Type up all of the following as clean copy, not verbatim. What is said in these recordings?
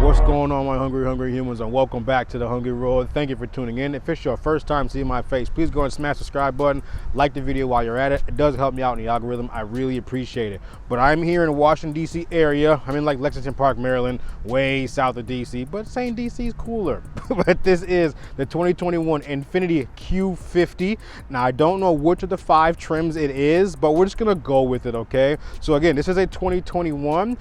What's going on, my hungry humans, and welcome back to the Hungry Road. Thank you for tuning in. If it's your first time seeing my face, please go and smash the subscribe button, like the video while you're at it. It does help me out in the algorithm. I really appreciate it. But I'm here in the Washington, D.C. area. I'm in like Lexington Park, Maryland, way south of D.C., but saying D.C. is cooler. But this is the 2021 Infiniti Q50. Now, I don't know which of the 5 trims it is, but we're just gonna go with it, okay? So again, this is a 2021,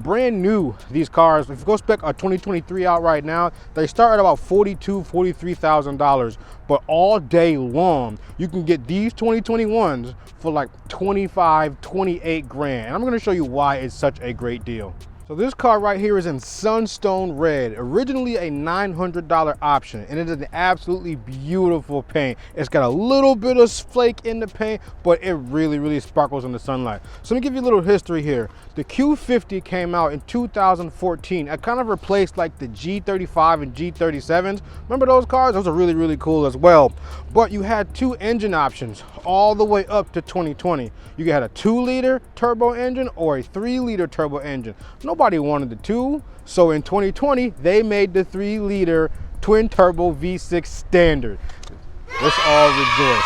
brand new. These cars, if you go spec a 2023 out right now, they start at about $43,000, but all day long you can get these 2021s for like 25, 28 grand, and I'm going to show you why it's such a great deal. So this car right here is in Sunstone Red, originally a $900 option, and it is an absolutely beautiful paint. It's got a little bit of flake in the paint, but it really sparkles in the sunlight. So let me give you a little history here. The Q50 came out in 2014. It kind of replaced like the G35 and G37s. Remember those cars? Those are really cool as well. But you had 2 engine options all the way up to 2020. You had a 2-liter turbo engine or a 3-liter turbo engine. Nobody wanted the 2, so in 2020 they made the 3-liter twin turbo V6 standard. Let's all rejoice.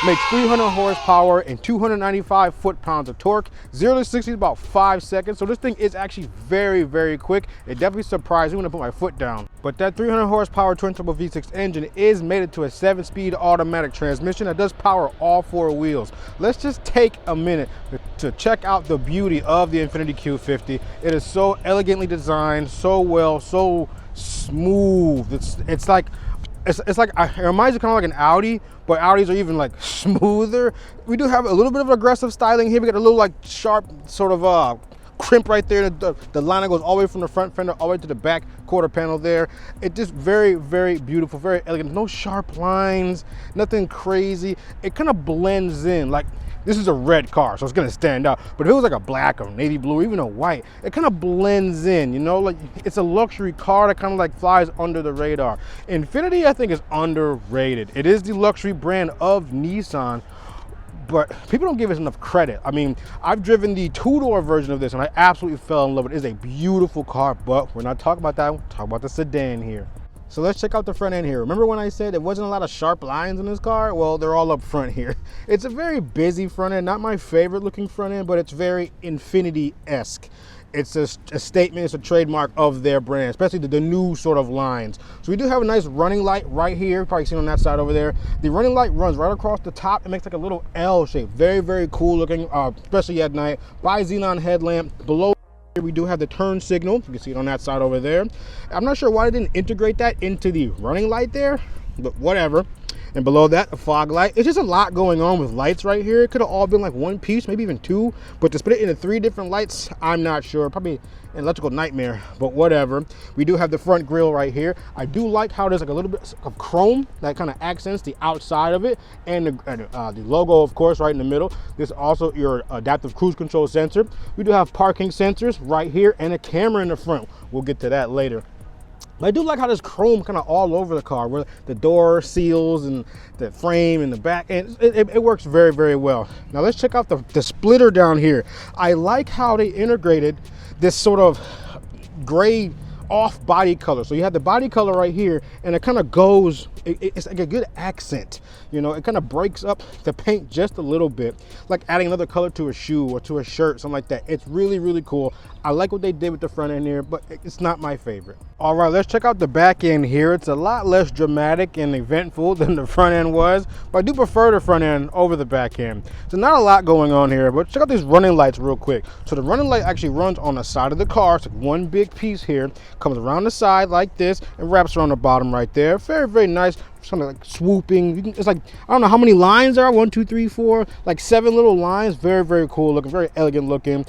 Makes 300 horsepower and 295 foot-pounds of torque. 0 to 60 is about 5 seconds, so this thing is actually very quick. It definitely surprised me when I put my foot down. But that 300 horsepower twin turbo V6 engine is mated to a 7-speed automatic transmission that does power all 4 wheels. Let's just take a minute to check out the beauty of the Infiniti Q50. It is so elegantly designed, so well, so smooth. It's like it reminds you kind of like an Audi, but Audis are even like smoother. We do have a little bit of aggressive styling here. We got a little like sharp sort of crimp right there. The line that goes all the way from the front fender all the way to the back quarter panel there. It just very beautiful, very elegant. No sharp lines, nothing crazy. It kind of blends in. Like, this is a red car, so it's gonna stand out. But if it was like a black or navy blue, or even a white, it kind of blends in, you know? Like, it's a luxury car that kind of like flies under the radar. Infiniti, I think, is underrated. It is the luxury brand of Nissan, but people don't give it enough credit. I mean, I've driven the 2-door version of this and I absolutely fell in love with it. It's a beautiful car, but we're not talking about that. We're talking about the sedan here. So let's check out the front end here. Remember when I said there wasn't a lot of sharp lines in this car? Well, they're all up front here. It's a very busy front end, not my favorite looking front end, but it's very Infiniti-esque. It's a statement, it's a trademark of their brand, especially the new sort of lines. So we do have a nice running light right here. You've probably seen on that side over there. The running light runs right across the top. It makes like a little L shape. Very cool looking, especially at night. Bi-xenon headlamp. Below here we do have the turn signal. You can see it on that side over there. I'm not sure why they didn't integrate that into the running light there, but whatever. And below that, a fog light. It's just a lot going on with lights right here. It could have all been like one piece, maybe even 2, but to split it into 3 different lights, I'm not sure. Probably an electrical nightmare, but whatever. We do have the front grille right here. I do like how there's like a little bit of chrome that kind of accents the outside of it, and the logo, of course, right in the middle. This is also your adaptive cruise control sensor. We do have parking sensors right here and a camera in the front. We'll get to that later. I do like how there's chrome kind of all over the car, where the door seals and the frame and the back, and it works very well. Now let's check out the splitter down here. I like how they integrated this sort of gray off body color. So you have the body color right here, and it kind of goes, it's like a good accent, you know? It kind of breaks up the paint just a little bit, like adding another color to a shoe or to a shirt, something like that. It's really cool. I like what they did with the front end here, but it's not my favorite. All right, let's check out the back end here. It's a lot less dramatic and eventful than the front end was, but I do prefer the front end over the back end. So not a lot going on here, but check out these running lights real quick. So the running light actually runs on the side of the car. It's like one big piece here, comes around the side like this, and wraps around the bottom right there. Very nice. Something like swooping. It's like, I don't know how many lines there are. 1, 2, 3, 4, like 7 little lines. Very cool looking, very elegant looking.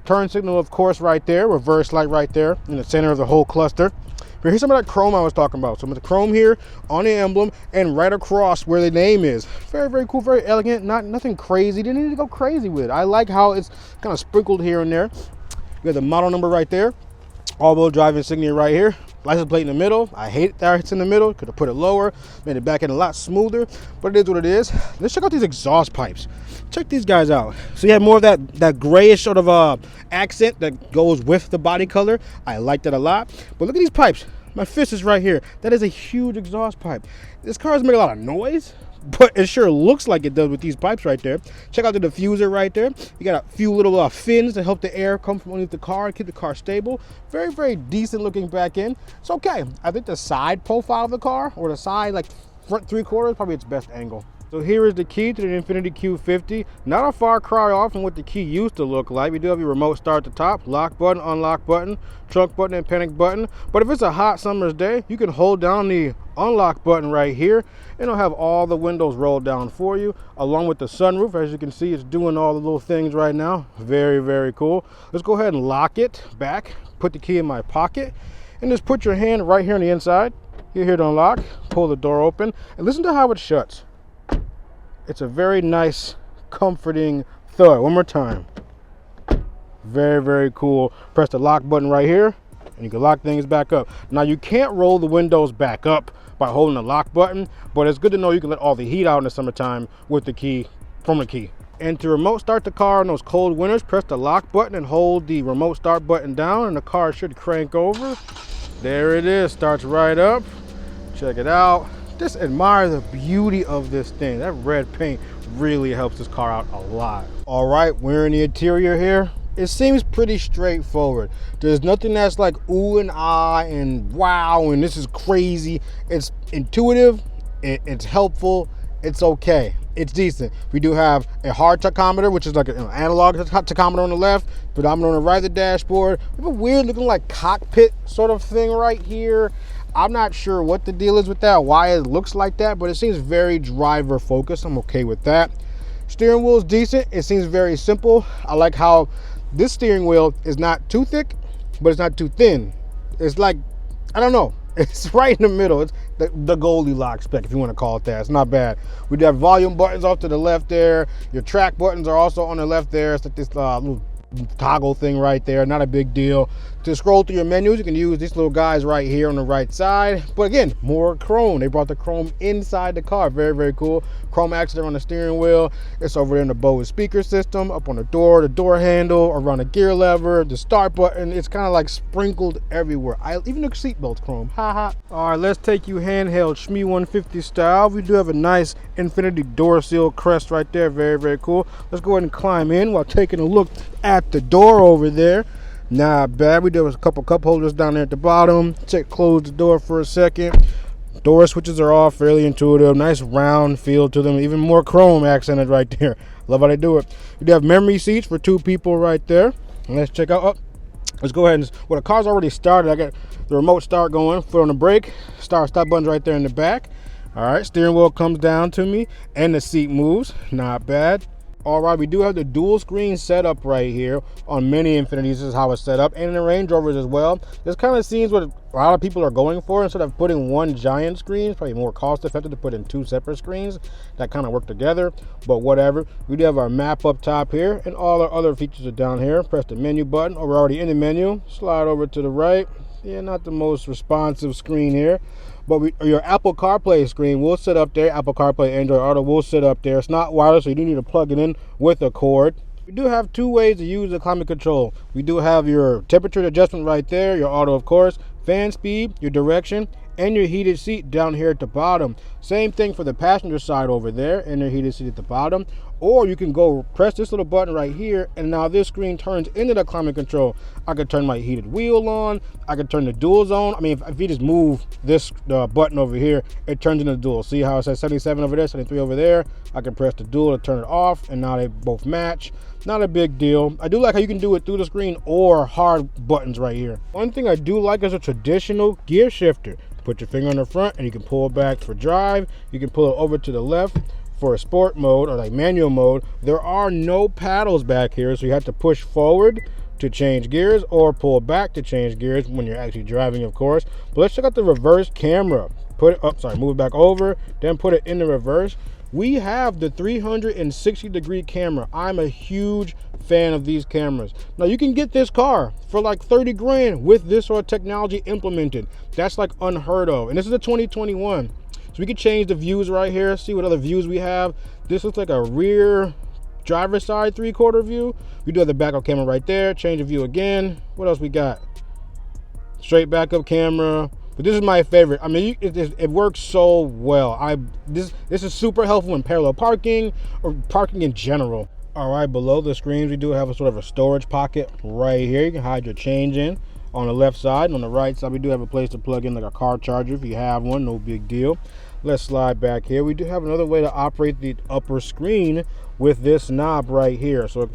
Turn signal, of course, right there. Reverse light right there in the center of the whole cluster. But here's some of that chrome I was talking about. Some of the chrome here on the emblem and right across where the name is. Very cool, very elegant. Nothing crazy. Didn't need to go crazy with it. I like how it's kind of sprinkled here and there. We got the model number right there. All-wheel drive insignia right here. License plate in the middle. I hate that it's in the middle. Could have put it lower, made it back end a lot smoother, but it is what it is. Let's check out these exhaust pipes. Check these guys out. So you have more of that grayish sort of accent that goes with the body color. I like that a lot. But look at these pipes. My fist is right here. That is a huge exhaust pipe. This car doesn't make a lot of noise, but it sure looks like it does with these pipes right there. Check out the diffuser right there. You got a few little fins to help the air come from underneath the car and keep the car stable. Very, very decent looking back end. It's okay. I think the side profile of the car, or the side like front 3/4, probably its best angle. So here is the key to the Infiniti Q50. Not a far cry off from what the key used to look like. We do have your remote start at the top, lock button, unlock button, trunk button, and panic button. But if it's a hot summer's day, you can hold down the unlock button right here, and it'll have all the windows rolled down for you, along with the sunroof. As you can see, it's doing all the little things right now. Very, very cool. Let's go ahead and lock it back, put the key in my pocket, and just put your hand right here on the inside. You're here to unlock, pull the door open, and listen to how it shuts. It's a very nice, comforting thud. One more time. Very, very cool. Press the lock button right here, and you can lock things back up. Now, you can't roll the windows back up by holding the lock button, but it's good to know you can let all the heat out in the summertime with the key, from the key. And to remote start the car in those cold winters, press the lock button and hold the remote start button down, and the car should crank over. There it is, starts right up. Check it out. Just admire the beauty of this thing. That red paint really helps this car out a lot. All right, we're in the interior here. It seems pretty straightforward. There's nothing that's like ooh and ah and wow and this is crazy. It's intuitive, it's helpful, it's okay. It's decent. We do have a hard tachometer, which is like an analog tachometer on the left, pedometer on the right of the dashboard. We have a weird looking like cockpit sort of thing right here. I'm not sure what the deal is with that, why it looks like that, but it seems very driver focused. I'm okay with that. Steering wheel is decent. It seems very simple. I like how this steering wheel is not too thick, but it's not too thin. It's like, I don't know. It's right in the middle. It's the Goldilocks spec, if you want to call it that. It's not bad. We do have volume buttons off to the left there. Your track buttons are also on the left there. It's like this little toggle thing right there. Not a big deal. To scroll through your menus, you can use these little guys right here on the right side. But again, more chrome. They brought the chrome inside the car. Very, very cool. Chrome accent on the steering wheel. It's over there in the Bose speaker system, up on the door handle, around the gear lever, the start button. It's kind of like sprinkled everywhere. Even the seat belt's chrome. Ha ha. All right, let's take you handheld Shmee 150 style. We do have a nice Infiniti door seal crest right there. Very, very cool. Let's go ahead and climb in while taking a look at the door over there. Not bad. We do have a couple cup holders down there at the bottom. Close the door for a second. Door switches are off, fairly intuitive. Nice round feel to them. Even more chrome accented right there. Love how they do it. We do have memory seats for 2 people right there. And let's check out. Oh, let's go ahead and, well, the car's already started. I got the remote start going. Foot on the brake. Stop button's right there in the back. All right, steering wheel comes down to me, and the seat moves. Not bad. All right, we do have the dual screen setup right here on many Infinitis. This is how it's set up, and in the Range Rovers as well. This kind of seems what a lot of people are going for. Instead of putting one giant screen, it's probably more cost effective to put in 2 separate screens that kind of work together, but whatever. We do have our map up top here, and all our other features are down here. Press the menu button, or we're already in the menu. Slide over to the right. Yeah, not the most responsive screen here. But your Apple CarPlay screen will sit up there. Apple CarPlay, Android Auto will sit up there. It's not wireless, so you do need to plug it in with a cord. We do have 2 ways to use the climate control. We do have your temperature adjustment right there, your auto of course, fan speed, your direction, and your heated seat down here at the bottom. Same thing for the passenger side over there, and your heated seat at the bottom. Or you can go press this little button right here, and now this screen turns into the climate control. I could turn my heated wheel on. I could turn the dual zone. I mean, if you just move this button over here, it turns into the dual. See how it says 77 over there, 73 over there? I can press the dual to turn it off, and now they both match. Not a big deal. I do like how you can do it through the screen or hard buttons right here. One thing I do like is a traditional gear shifter. Put your finger on the front, and you can pull back for drive. You can pull it over to the left for a sport mode or like manual mode. There are no paddles back here, so you have to push forward to change gears or pull back to change gears when you're actually driving, of course. But let's check out the reverse camera. Put it up, move it back over, then put it in the reverse. We have the 360-degree camera. I'm a huge fan of these cameras. Now you can get this car for like 30 grand with this sort of technology implemented. That's like unheard of. And this is a 2021. So we can change the views right here, see what other views we have. This looks like a rear driver's side 3/4 view. We do have the backup camera right there. Change of view again. What else we got? Straight backup camera. But this is my favorite. I mean, it works so well. This is super helpful in parallel parking or parking in general. All right, below the screens, we do have a sort of a storage pocket right here. You can hide your change in. On the left side and on the right side, we do have a place to plug in like a car charger if you have one, no big deal. Let's slide back here. We do have another way to operate the upper screen with this knob right here. So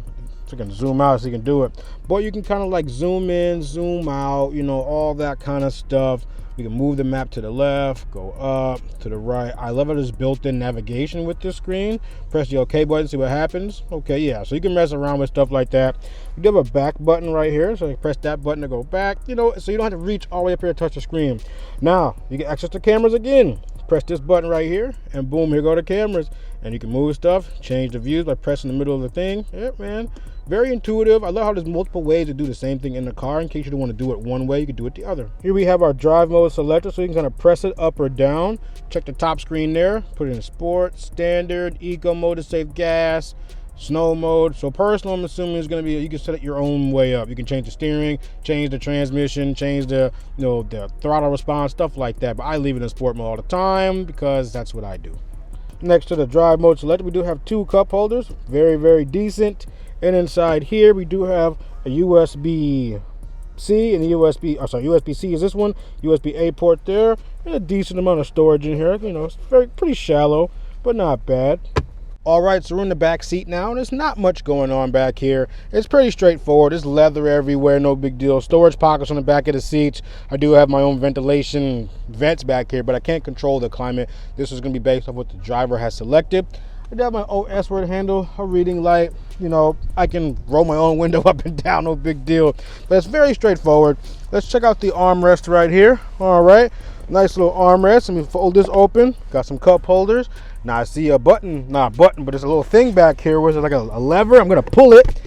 you can zoom out so you can do it. But you can kind of like zoom in, zoom out, you know, all that kind of stuff. You can move the map to the left, go up, to the right. I love how there's built-in navigation with this screen. Press the OK button, see what happens. Okay, yeah, so you can mess around with stuff like that. We do have a back button right here, so you press that button to go back, you know, so you don't have to reach all the way up here to touch the screen. Now, you get access to cameras again. Press this button right here, and boom, here go the cameras. And you can move stuff, change the views by pressing the middle of the thing. Yeah, man, very intuitive. I love how there's multiple ways to do the same thing in the car. In case you don't want to do it one way, you can do it the other. Here we have our drive mode selector, so you can kind of press it up or down. Check the top screen there, put it in sport, standard, eco mode to save gas, snow mode. So personal, I'm assuming is going to be, you can set it your own way up. You can change the steering, change the transmission, change the, you know, the throttle response, stuff like that. But I leave it in sport mode all the time because that's what I do. Next to the drive mode selector, we do have 2 cup holders, very, very decent. And inside here, we do have a USB-C and a USB-C is this one, USB-A port there, and a decent amount of storage in here. You know, it's pretty shallow, but not bad. All right, so we're in the back seat now, and there's not much going on back here. It's pretty straightforward. There's leather everywhere, no big deal. Storage pockets on the back of the seats. I do have my own ventilation vents back here, but I can't control the climate. This is going to be based off what the driver has selected. I do have my OS word handle, a reading light. You know, I can roll my own window up and down, no big deal. But it's very straightforward. Let's check out the armrest right here. All right, nice little armrest. Let me fold this open. Got some cup holders. Now I see a button, not a button, but there's a little thing back here where it's like a lever. I'm gonna pull it.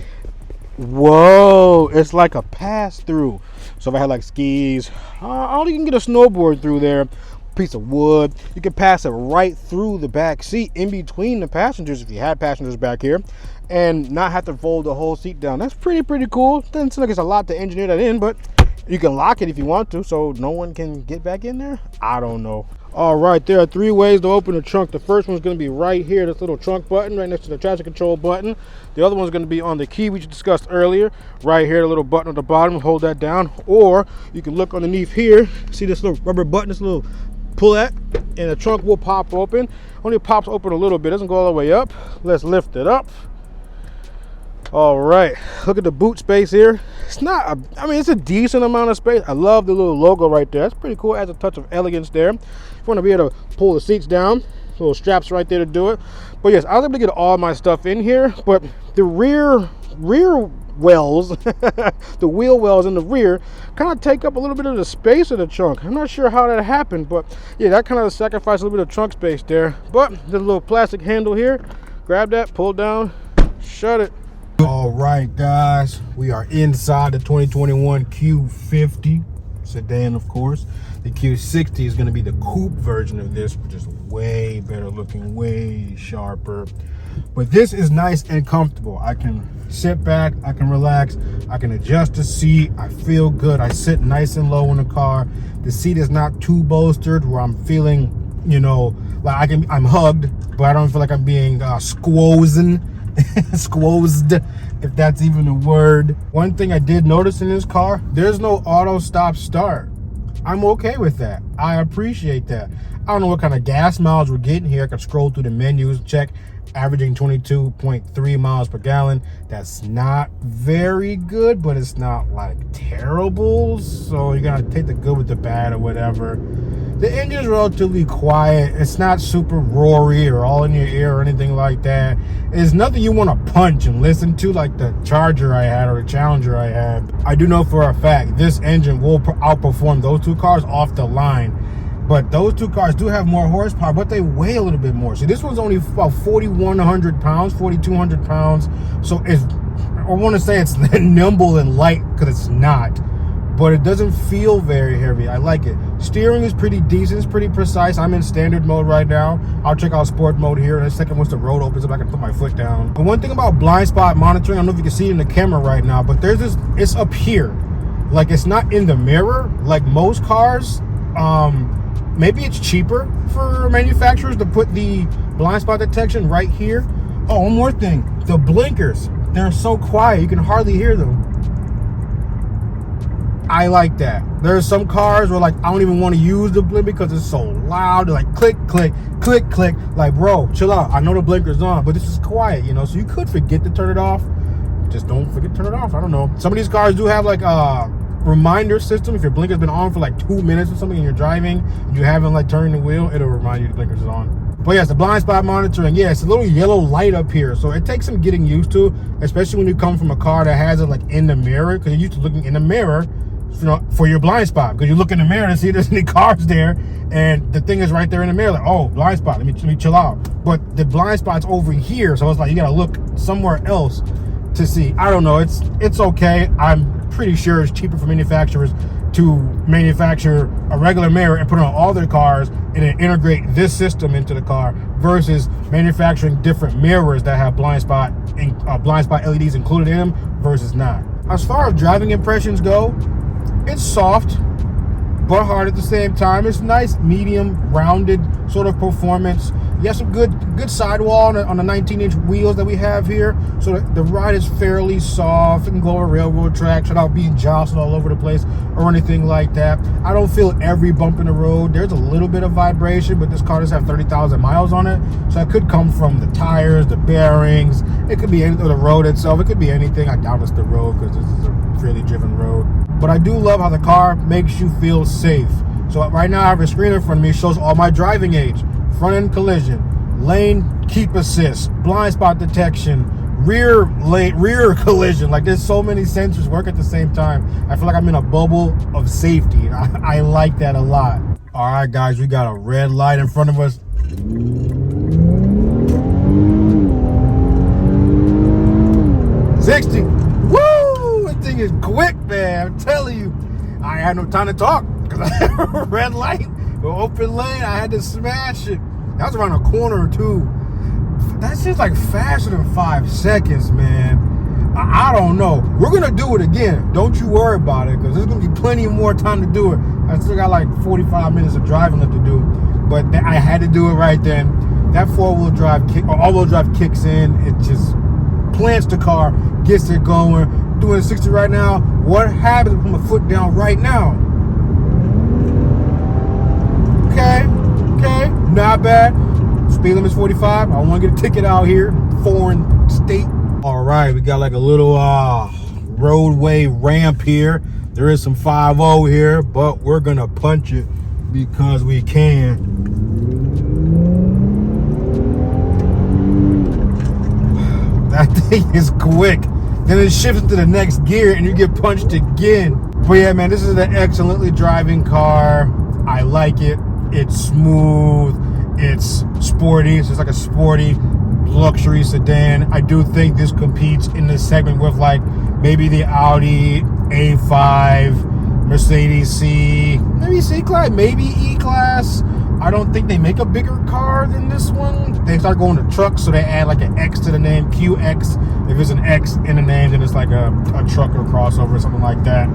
Whoa, it's like a pass through. So if I had like skis, I don't even get a snowboard through there. Piece of wood, you can pass it right through the back seat in between the passengers if you had passengers back here and not have to fold the whole seat down. That's pretty cool. Doesn't seem like it's a lot to engineer that in, but you can lock it if you want to so no one can get back in there. I don't know. All right, there are 3 ways to open the trunk. The first one's going to be right here, this little trunk button right next to the traction control button. The other one's going to be on the key we discussed earlier, right here, the little button at the bottom. Hold that down, or you can look underneath here. See this little rubber button, this little pull that, and the trunk will pop open. Only pops open a little bit, doesn't go all the way up. Let's lift it up. All right, look at the boot space here. It's not, I mean, it's a decent amount of space. I love the little logo right there. That's pretty cool. It adds a touch of elegance there. If you want to be able to pull the seats down, little straps right there to do it. But yes, I was able to get all my stuff in here, but the rear wells, the wheel wells in the rear kind of take up a little bit of the space of the trunk. I'm not sure how that happened, but yeah, that kind of sacrificed a little bit of trunk space there. But the little plastic handle here, grab that, pull down, shut it. All right, guys, we are inside the 2021 Q50 sedan, of course. The Q60 is going to be the coupe version of this, which is way better looking, way sharper. But this is nice and comfortable. I can sit back, I can relax, I can adjust the seat. I feel good. I sit nice and low in the car. The seat is not too bolstered where I'm feeling, you know, like I'm hugged, but I don't feel like I'm being squozen. Squozed, if that's even a word. One thing I did notice in this car, there's no auto stop start. I'm okay with that. I appreciate that. I don't know what kind of gas mileage we're getting here. I can scroll through the menus, check averaging 22.3 miles per gallon. That's not very good, but it's not like terrible. So you gotta take the good with the bad or whatever. The engine's relatively quiet. It's not super roary or all in your ear or anything like that. It's nothing you want to punch and listen to like the Charger I had or the Challenger I had. I do know for a fact this engine will outperform those 2 cars off the line. But those 2 cars do have more horsepower, but they weigh a little bit more. See, this one's only about 4,100 pounds, 4,200 pounds. So it's, I want to say it's nimble and light because it's not. but it doesn't feel very heavy. I like it. Steering is pretty decent. It's pretty precise. I'm in standard mode right now. I'll check out sport mode here in a second once the road opens up. I can put my foot down. But one thing about blind spot monitoring, I don't know if you can see it in the camera right now, but there's this, it's up here. Like, it's not in the mirror like most cars. Maybe it's cheaper for manufacturers to put the blind spot detection right here. Oh, one more thing. The blinkers, they're so quiet, you can hardly hear them. I like that. There's some cars where, like, I don't even want to use the blink because it's so loud. They're like, click, click, click, click. Like, bro, chill out. I know the blinker's on, but this is quiet, you know? So you could forget to turn it off. Just don't forget to turn it off. I don't know. Some of these cars do have, like, reminder system. If your blinker's been on for like 2 minutes or something and you're driving and you haven't like turned the wheel, it'll remind you the blinker's is on. But yes, the blind spot monitoring, yeah, it's a little yellow light up here, so it takes some getting used to, especially when you come from a car that has it like in the mirror, because you're used to looking in the mirror, you know, for your blind spot, because you look in the mirror to see if there's any cars there, and the thing is right there in the mirror, like, oh, blind spot, let me chill out. But the blind spot's over here, so it's like you gotta look somewhere else to see. I don't know, it's okay. I'm pretty sure it's cheaper for manufacturers to manufacture a regular mirror and put it on all their cars and then integrate this system into the car versus manufacturing different mirrors that have blind spot LEDs included in them versus not. As far as driving impressions go, it's soft but hard at the same time. It's nice, medium, rounded sort of performance. You have some good sidewall on the 19-inch wheels that we have here, so the ride is fairly soft. It can go over railroad tracks without being jostled all over the place or anything like that. I don't feel every bump in the road. There's a little bit of vibration, but this car does have 30,000 miles on it, so it could come from the tires, the bearings. It could be anything, or the road itself. It could be anything. I doubt it's the road because this is a fairly driven road. But I do love how the car makes you feel safe. So right now I have a screen in front of me, shows all my driving age, front end collision, lane keep assist, blind spot detection, rear collision. Like, there's so many sensors work at the same time. I feel like I'm in a bubble of safety. I like that a lot. All right, guys, we got a red light in front of us. 60. Woo! That thing is quick, man. I'm telling you. I had no time to talk because I had a red light, open lane. I had to smash it. That was around a corner too. That seems like faster than 5 seconds, man. I don't know. We're gonna do it again. Don't you worry about it, because there's gonna be plenty more time to do it. I still got like 45 minutes of driving left to do, but I had to do it right then. That all-wheel drive kicks in. It just plants the car, gets it going. Doing 60 right now. What happens if I put my foot down right now? Okay, not bad. Speed limit's 45. I don't want to get a ticket out here, foreign state. All right, we got like a little roadway ramp here. There is some 5.0 here, but we're gonna punch it because we can. That thing is quick. Then it shifts into the next gear and you get punched again. But yeah, man, this is an excellently driving car. I like it. It's smooth. It's sporty. So it's like a sporty luxury sedan. I do think this competes in this segment with like maybe the Audi A5, Mercedes C, maybe C-Class, maybe E-Class. I don't think they make a bigger car than this one. They start going to trucks, so they add like an X to the name, QX. If it's an X in the name, then it's like a truck or crossover or something like that.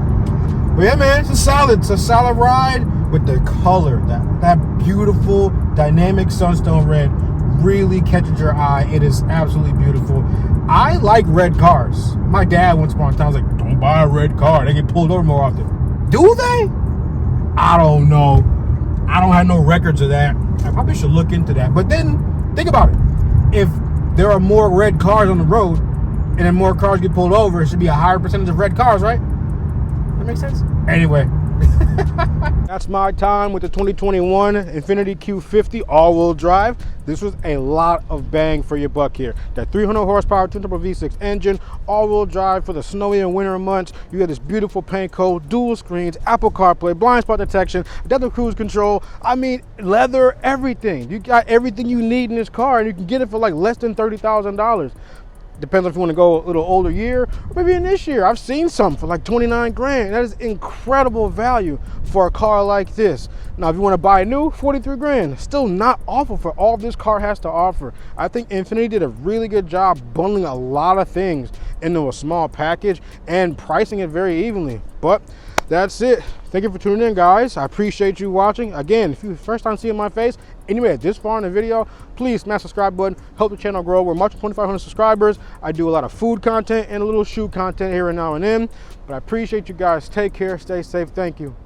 But yeah, man, it's a solid ride. With the color, that beautiful dynamic Sunstone Red really catches your eye. It is absolutely beautiful. I like red cars. My dad once upon a time was like, don't buy a red car. They get pulled over more often. Do they? I don't know. I don't have no records of that. I probably should look into that. But then, think about it. If there are more red cars on the road, and then more cars get pulled over, it should be a higher percentage of red cars, right? That makes sense? Anyway. That's my time with the 2021 Infiniti Q50 all-wheel drive. This was a lot of bang for your buck here. That 300 horsepower twin-turbo V6 engine, all-wheel drive for the snowy and winter months. You got this beautiful paint coat, dual screens, Apple CarPlay, blind spot detection, adaptive cruise control. I mean, leather, everything. You got everything you need in this car, and you can get it for like less than $30,000. Depends if you want to go a little older year, or maybe in this year. I've seen some for like 29 grand. That is incredible value for a car like this. Now, if you want to buy a new, 43 grand. Still not awful for all this car has to offer. I think Infiniti did a really good job bundling a lot of things into a small package and pricing it very evenly. But that's it. Thank you for tuning in, guys. I appreciate you watching. Again, if you're first time seeing my face and you made it this far in the video, please smash the subscribe button. Help the channel grow. We're much 2,500 subscribers. I do a lot of food content and a little shoe content here and now and then. But I appreciate you guys. Take care. Stay safe. Thank you.